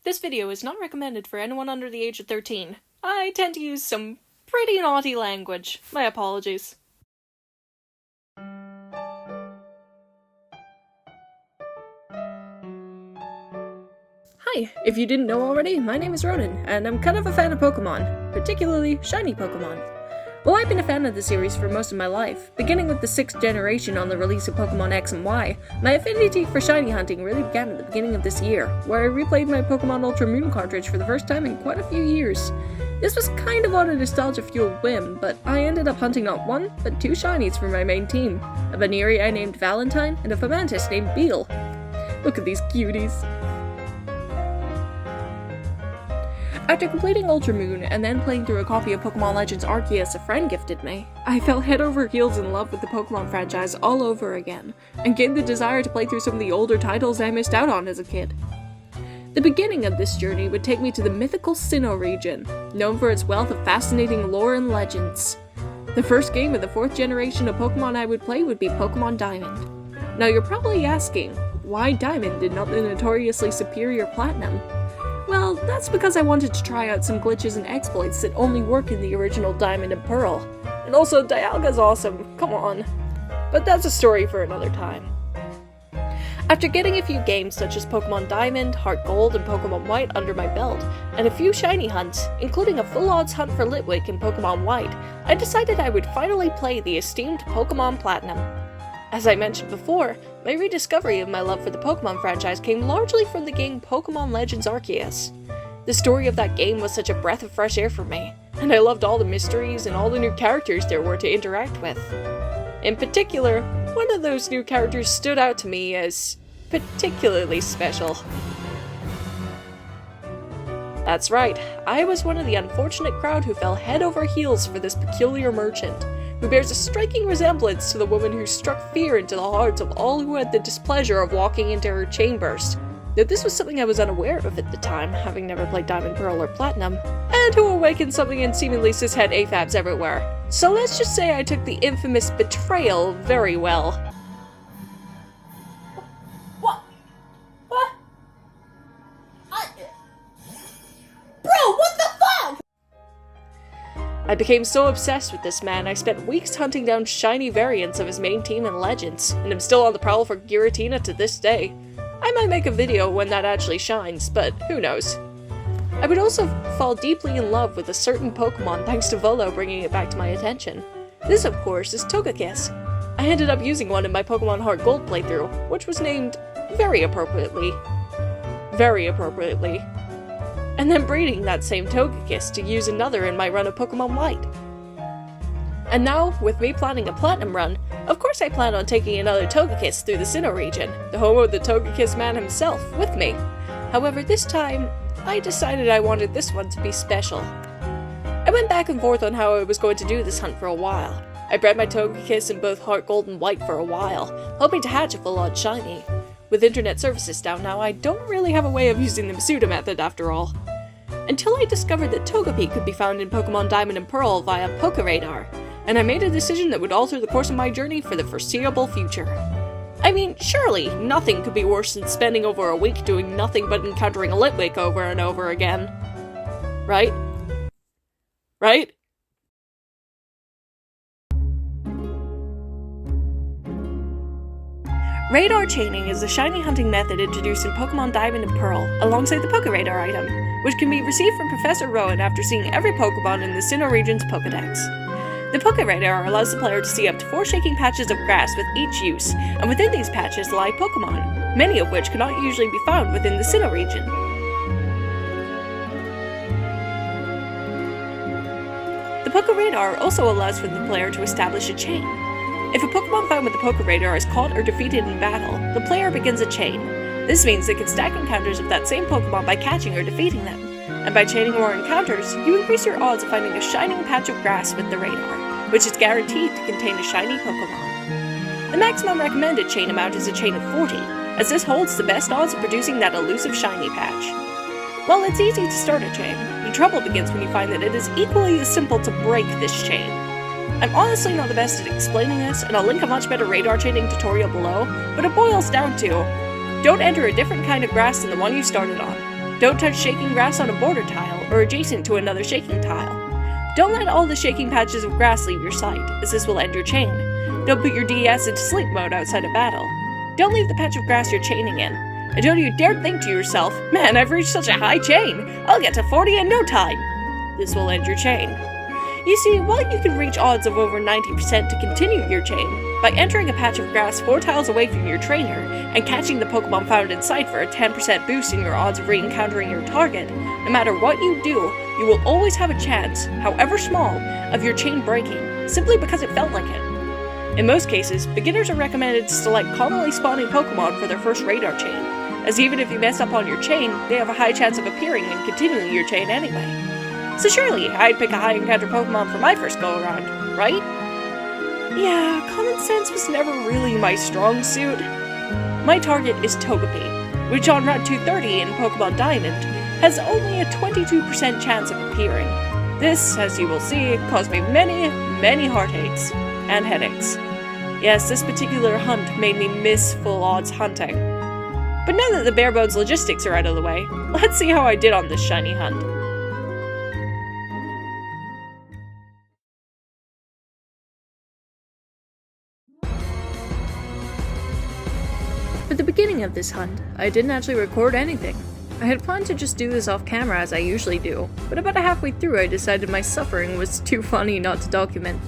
This video is not recommended for anyone under the age of 13. I tend to use some pretty naughty language. My apologies. Hi, if you didn't know already, my name is Ronan, and I'm kind of a fan of Pokemon, particularly shiny Pokemon. Well, I've been a fan of the series for most of my life. Beginning with the 6th generation on the release of Pokemon X and Y, my affinity for shiny hunting really began at the beginning of this year, where I replayed my Pokemon Ultra Moon cartridge for the first time in quite a few years. This was kind of on a nostalgia-fueled whim, but I ended up hunting not one, but 2 shinies for my main team, a Venereal I named Valentine and a Fomantis named Beal. Look at these cuties. After completing Ultra Moon and then playing through a copy of Pokemon Legends Arceus a friend gifted me, I fell head over heels in love with the Pokemon franchise all over again, and gained the desire to play through some of the older titles I missed out on as a kid. The beginning of this journey would take me to the mythical Sinnoh region, known for its wealth of fascinating lore and legends. The first game of the 4th generation of Pokemon I would play would be Pokemon Diamond. Now you're probably asking, why Diamond and not the notoriously superior Platinum? Well, that's because I wanted to try out some glitches and exploits that only work in the original Diamond and Pearl. And also, Dialga's awesome, come on. But that's a story for another time. After getting a few games such as Pokemon Diamond, Heart Gold, and Pokemon White under my belt, and a few shiny hunts, including a full-odds hunt for Litwick in Pokemon White, I decided I would finally play the esteemed Pokemon Platinum. As I mentioned before, my rediscovery of my love for the Pokemon franchise came largely from the game Pokemon Legends Arceus. The story of that game was such a breath of fresh air for me, and I loved all the mysteries and all the new characters there were to interact with. In particular, one of those new characters stood out to me as particularly special. That's right, I was one of the unfortunate crowd who fell head over heels for this peculiar merchant, who bears a striking resemblance to the woman who struck fear into the hearts of all who had the displeasure of walking into her chainburst. Though this was something I was unaware of at the time, having never played Diamond, Pearl, or Platinum, and who awakened something in seemingly cishet AFABs everywhere. So let's just say I took the infamous betrayal very well. What? What? Bro, what the fuck? I became so obsessed with this man, I spent weeks hunting down shiny variants of his main team in Legends, and am still on the prowl for Giratina to this day. I might make a video when that actually shines, but who knows. I would also fall deeply in love with a certain Pokemon thanks to Volo bringing it back to my attention. This, of course, is Togekiss. I ended up using one in my Pokemon Heart Gold playthrough, which was named very appropriately, and then breeding that same Togekiss to use another in my run of Pokemon White. And now, with me planning a Platinum run, of course I plan on taking another Togekiss through the Sinnoh region, the home of the Togekiss man himself, with me. However, this time, I decided I wanted this one to be special. I went back and forth on how I was going to do this hunt for a while. I bred my Togekiss in both Heart Gold and White for a while, hoping to hatch a full-on shiny. With internet services down now, I don't really have a way of using the Masuda method after all. Until I discovered that Togepi could be found in Pokemon Diamond and Pearl via Pokeradar, and I made a decision that would alter the course of my journey for the foreseeable future. I mean, surely nothing could be worse than spending over a week doing nothing but encountering a Litwick over and over again. Right? Right? Radar chaining is a shiny hunting method introduced in Pokemon Diamond and Pearl, alongside the Pokeradar item, which can be received from Professor Rowan after seeing every Pokemon in the Sinnoh region's Pokedex. The Pokeradar allows the player to see up to 4 shaking patches of grass with each use, and within these patches lie Pokemon, many of which cannot usually be found within the Sinnoh region. The Pokeradar also allows for the player to establish a chain. If a Pokemon found with the Pokeradar is caught or defeated in battle, the player begins a chain. This means they can stack encounters of that same Pokemon by catching or defeating them. And by chaining more encounters, you increase your odds of finding a shining patch of grass with the radar, which is guaranteed to contain a shiny Pokemon. The maximum recommended chain amount is a chain of 40, as this holds the best odds of producing that elusive shiny patch. While it's easy to start a chain, the trouble begins when you find that it is equally as simple to break this chain. I'm honestly not the best at explaining this, and I'll link a much better radar chaining tutorial below, but it boils down to, don't enter a different kind of grass than the one you started on. Don't touch shaking grass on a border tile or adjacent to another shaking tile. Don't let all the shaking patches of grass leave your sight, as this will end your chain. Don't put your DS into sleep mode outside a battle. Don't leave the patch of grass you're chaining in. And don't you dare think to yourself, man, I've reached such a high chain, I'll get to 40 in no time. This will end your chain. You see, while you can reach odds of over 90% to continue your chain, by entering a patch of grass 4 tiles away from your trainer, and catching the Pokemon found in sight for a 10% boost in your odds of re-encountering your target, no matter what you do, you will always have a chance, however small, of your chain breaking, simply because it felt like it. In most cases, beginners are recommended to select commonly spawning Pokemon for their first radar chain, as even if you mess up on your chain, they have a high chance of appearing and continuing your chain anyway. So surely, I'd pick a high encounter Pokemon for my first go-around, right? Yeah, common sense was never really my strong suit. My target is Togepi, which on Route 230 in Pokemon Diamond has only a 22% chance of appearing. This, as you will see, caused me many heartaches and headaches. Yes, this particular hunt made me miss full odds hunting. But now that the bare bones logistics are out of the way, let's see how I did on this shiny hunt. For the beginning of this hunt, I didn't actually record anything. I had planned to just do this off camera as I usually do, but about halfway through I decided my suffering was too funny not to document.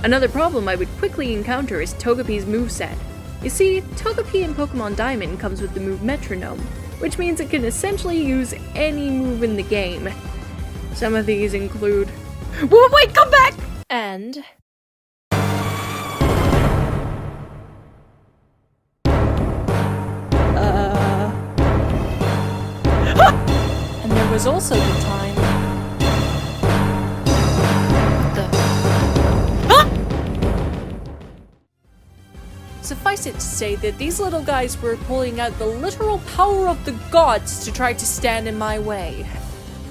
Another problem I would quickly encounter is Togepi's moveset. You see, Togepi in Pokemon Diamond comes with the move Metronome, which means it can essentially use any move in the game. Some of these include... Whoa, wait, come back! And... And there was also the time... Suffice it to say that these little guys were pulling out the literal power of the gods to try to stand in my way.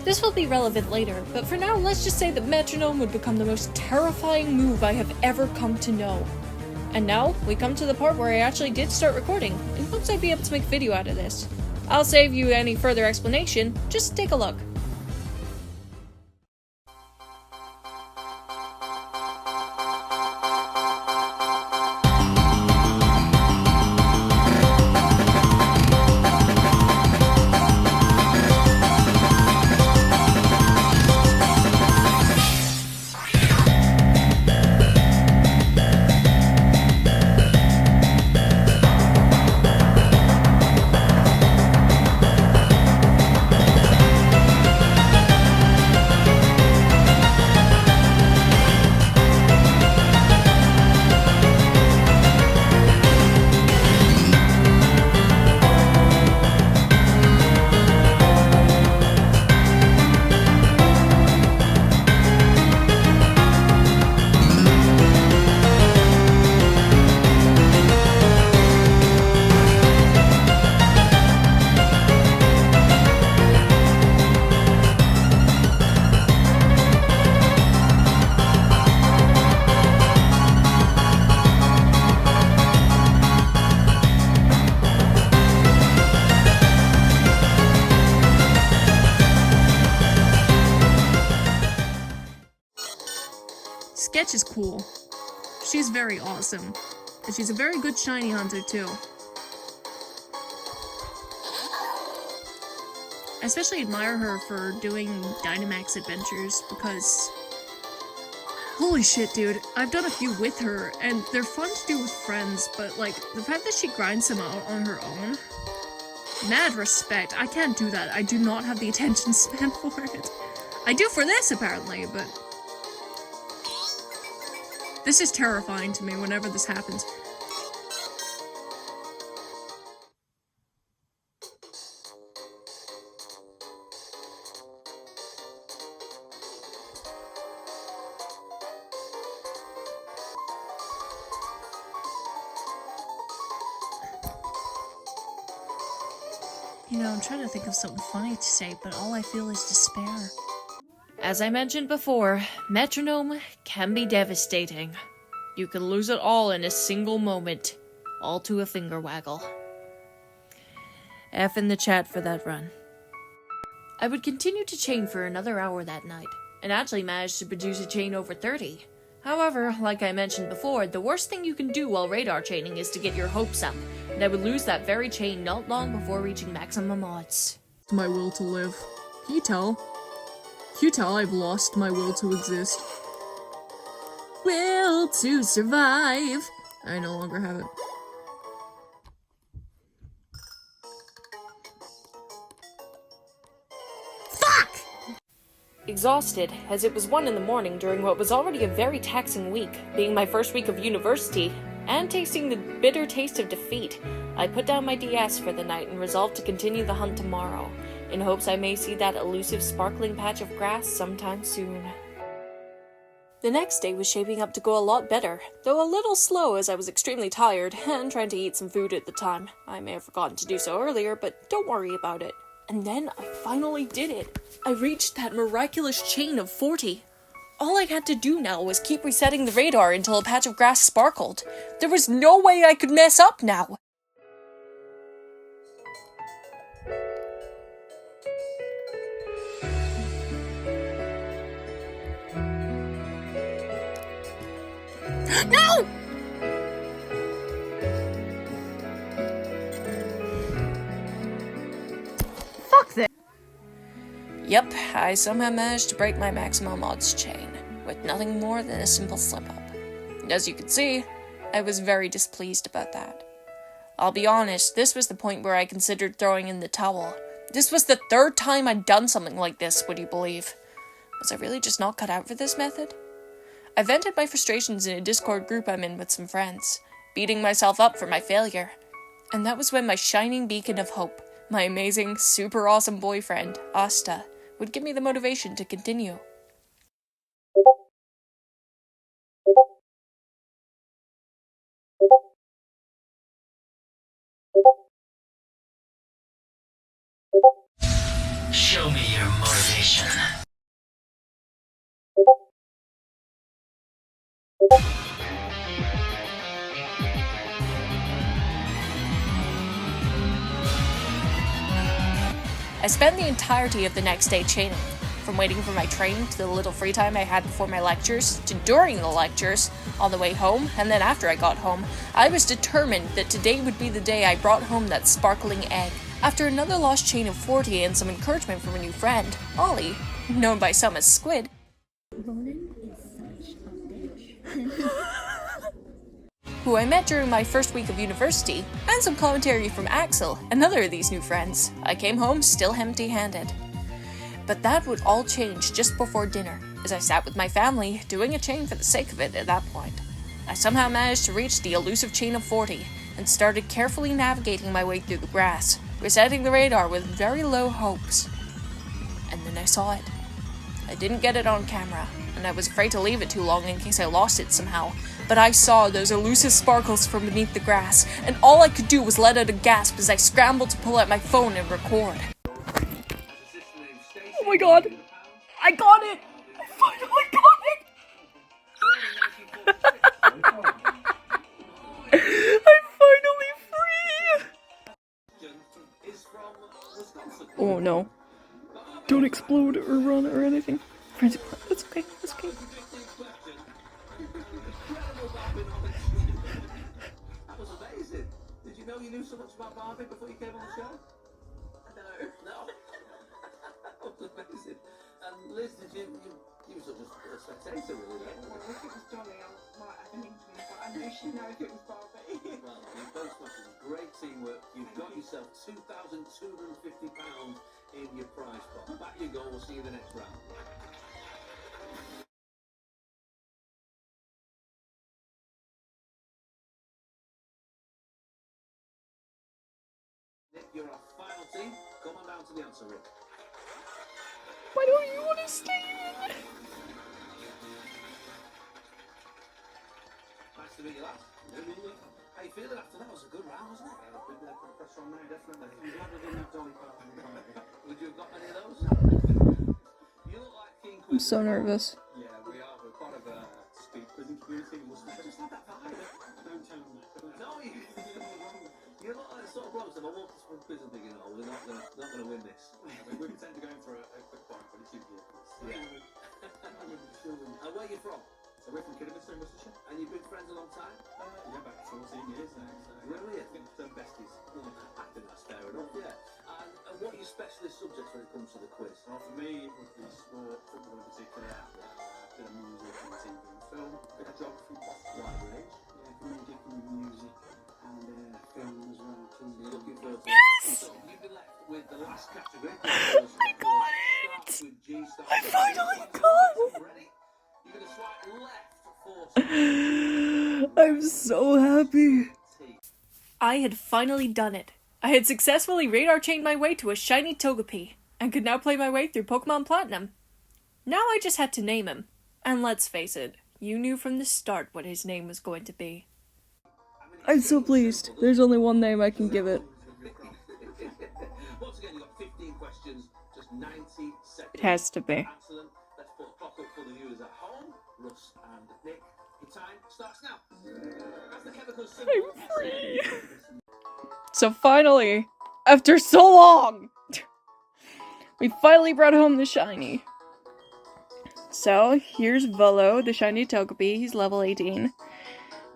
This will be relevant later, but for now let's just say that Metronome would become the most terrifying move I have ever come to know. And now, we come to the part where I actually did start recording, in hopes I'd be able to make a video out of this. I'll save you any further explanation, just take a look. Sketch is cool. She's very awesome. And she's a very good shiny hunter too. I especially admire her for doing Dynamax adventures because... Holy shit, dude. I've done a few with her, and they're fun to do with friends, but like, the fact that she grinds them out on her own... Mad respect. I can't do that. I do not have the attention span for it. I do for this, apparently, but... This is terrifying to me whenever this happens. You know, I'm trying to think of something funny to say, but all I feel is despair. As I mentioned before, Metronome can be devastating. You can lose it all in a single moment, all to a finger waggle. F in the chat for that run. I would continue to chain for another hour that night, and actually managed to produce a chain over 30. However, like I mentioned before, the worst thing you can do while radar chaining is to get your hopes up, and I would lose that very chain not long before reaching maximum odds. My will to live. Can you tell? Can you tell I've lost my will to exist? Will to survive! I no longer have it. Exhausted, as it was 1 in the morning during what was already a very taxing week, being my first week of university, and tasting the bitter taste of defeat, I put down my DS for the night and resolved to continue the hunt tomorrow, in hopes I may see that elusive sparkling patch of grass sometime soon. The next day was shaping up to go a lot better, though a little slow as I was extremely tired and trying to eat some food at the time. I may have forgotten to do so earlier, but don't worry about it. And then I finally did it. I reached that miraculous chain of 40. All I had to do now was keep resetting the radar until a patch of grass sparkled. There was no way I could mess up now. No! Fuck this. Yep, I somehow managed to break my maximum odds chain, with nothing more than a simple slip-up. As you can see, I was very displeased about that. I'll be honest, this was the point where I considered throwing in the towel. This was the 3rd time I'd done something like this, would you believe? Was I really just not cut out for this method? I vented my frustrations in a Discord group I'm in with some friends, beating myself up for my failure. And that was when my shining beacon of hope, my amazing, super awesome boyfriend, Asta, would give me the motivation to continue. Show me your motivation. I spent the entirety of the next day chaining, from waiting for my train to the little free time I had before my lectures, to during the lectures, on the way home, and then after I got home. I was determined that today would be the day I brought home that sparkling egg. After another lost chain of 40 and some encouragement from a new friend, Ollie, known by some as Squid, who I met during my first week of university, and some commentary from Axel, another of these new friends, I came home still empty-handed. But that would all change just before dinner, as I sat with my family, doing a chain for the sake of it at that point. I somehow managed to reach the elusive chain of 40, and started carefully navigating my way through the grass, resetting the radar with very low hopes. And then I saw it. I didn't get it on camera, and I was afraid to leave it too long in case I lost it somehow, but I saw those elusive sparkles from beneath the grass, and all I could do was let out a gasp as I scrambled to pull out my phone and record. Oh my god! I got it! I finally got it! I'm finally free! Oh no. Don't explode or run or anything. Friends, that's okay, that's okay. That was amazing. Did you know you knew so much about Barbie before you came on the show? No. That was amazing. And Liz, you were sort of a spectator, really, right? Well, if it was Dolly, I might have an inkling, but I know she'd know if it was Barbie. Well, you both smashed it. Great teamwork. You've got yourself £2,250 in your prize pot. Back you go. We'll see you the next round. Nick, you're our final team. Come on down to the answer room. Why don't you want to stay in? Nice to meet you, lads. How you feeling after that? It was a good round, wasn't it? Yeah, a bit of pressure on there, definitely. I'm glad we didn't have Dolly part in the Barbie. Would you have got many of those? You look like King Quiz. I'm so nervous. Yeah, we are. We're part of a speed quizzing community. I just had that vibe. Don't tell me. No, you look like the sort of blokes that I want to quiz and thinking, oh, we're not gonna win this. We pretend to go for a And where are you from? So we're from Kidderminster, Worcestershire. And you've been friends a long time? Yeah, about 14 years now. So Brilliant. I think we're besties. I think that's fair enough, yeah. And what are your specialist subjects when it comes to the quiz? Well, for me, it would be sport, football in particular, bit of music and TV and film, bit of geography, Wide range. yeah, comedic and music, and film as well. You're looking forward to Yes! it. So you've been left with the last category. I got it! I finally got it! Ready? You're going to swipe left for I'm so happy. I had finally done it. I had successfully radar chained my way to a shiny Togepi, and could now play my way through Pokemon Platinum. Now I just had to name him. And let's face it, you knew from the start what his name was going to be. I'm so pleased. There's only one name I can give it. Once again, you've got 15 questions, just 90 seconds. It has to be. Excellent. Let's put a clock up for the viewers at home. Russ and Nick. Your time starts now. As the chemical symbol I'm free. So finally, after so long, we finally brought home the shiny. So here's Volo, the shiny Togepi. He's level 18.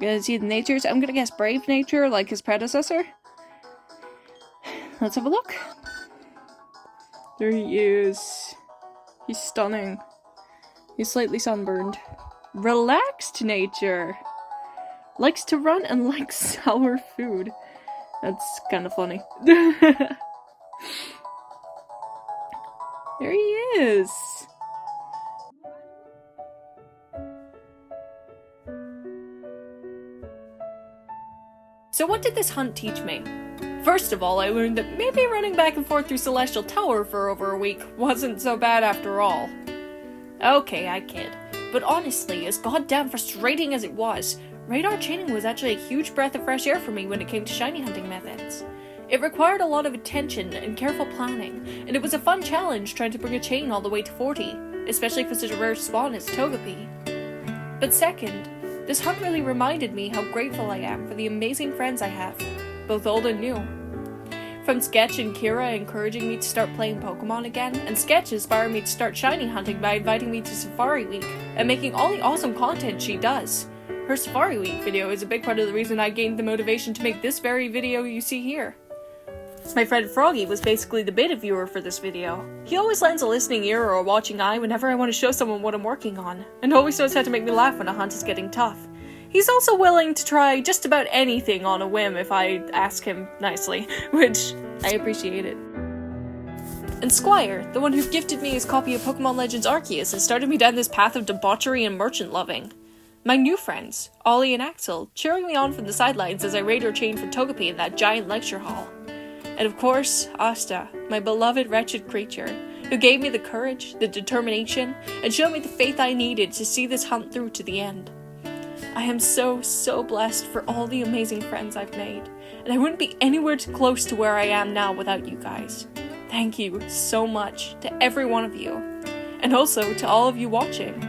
Gonna see the natures. I'm gonna guess brave nature, like his predecessor. Let's have a look. There he is. He's stunning. He's slightly sunburned. Relaxed nature. Likes to run and likes sour food. That's kind of funny. There he is. So what did this hunt teach me? First of all, I learned that maybe running back and forth through Celestial Tower for over a week wasn't so bad after all. Okay, I kid. But honestly, as goddamn frustrating as it was, radar chaining was actually a huge breath of fresh air for me when it came to shiny hunting methods. It required a lot of attention and careful planning, and it was a fun challenge trying to bring a chain all the way to 40, especially for such a rare spawn as Togepi. But second, this hunt really reminded me how grateful I am for the amazing friends I have, both old and new. From Sketch and Kira encouraging me to start playing Pokemon again, and Sketch inspired me to start shiny hunting by inviting me to Safari Week, and making all the awesome content she does. Her Safari Week video is a big part of the reason I gained the motivation to make this very video you see here. My friend Froggy was basically the beta viewer for this video. He always lends a listening ear or a watching eye whenever I want to show someone what I'm working on, and always knows how to make me laugh when a hunt is getting tough. He's also willing to try just about anything on a whim if I ask him nicely, which I appreciated. And Squire, the one who gifted me his copy of Pokemon Legends Arceus and started me down this path of debauchery and merchant loving. My new friends, Ollie and Axel, cheering me on from the sidelines as I radar chained for Togepi in that giant lecture hall. And of course, Asta, my beloved wretched creature, who gave me the courage, the determination, and showed me the faith I needed to see this hunt through to the end. I am so blessed for all the amazing friends I've made, and I wouldn't be anywhere close to where I am now without you guys. Thank you so much to every one of you, and also to all of you watching.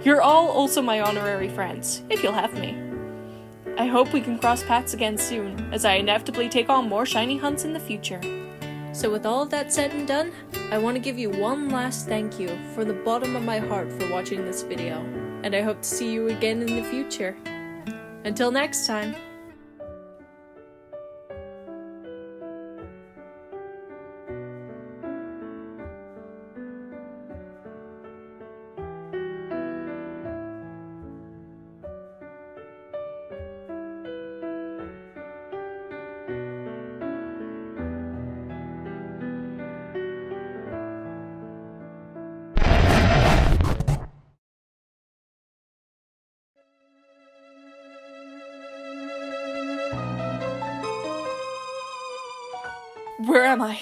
You're all also my honorary friends, if you'll have me. I hope we can cross paths again soon, as I inevitably take on more shiny hunts in the future. So with all of that said and done, I want to give you one last thank you from the bottom of my heart for watching this video, and I hope to see you again in the future. Until next time. Where am I?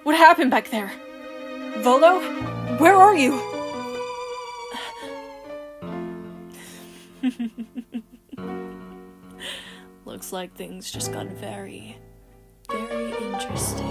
What happened back there? Volo? Where are you? Looks like things just got very interesting.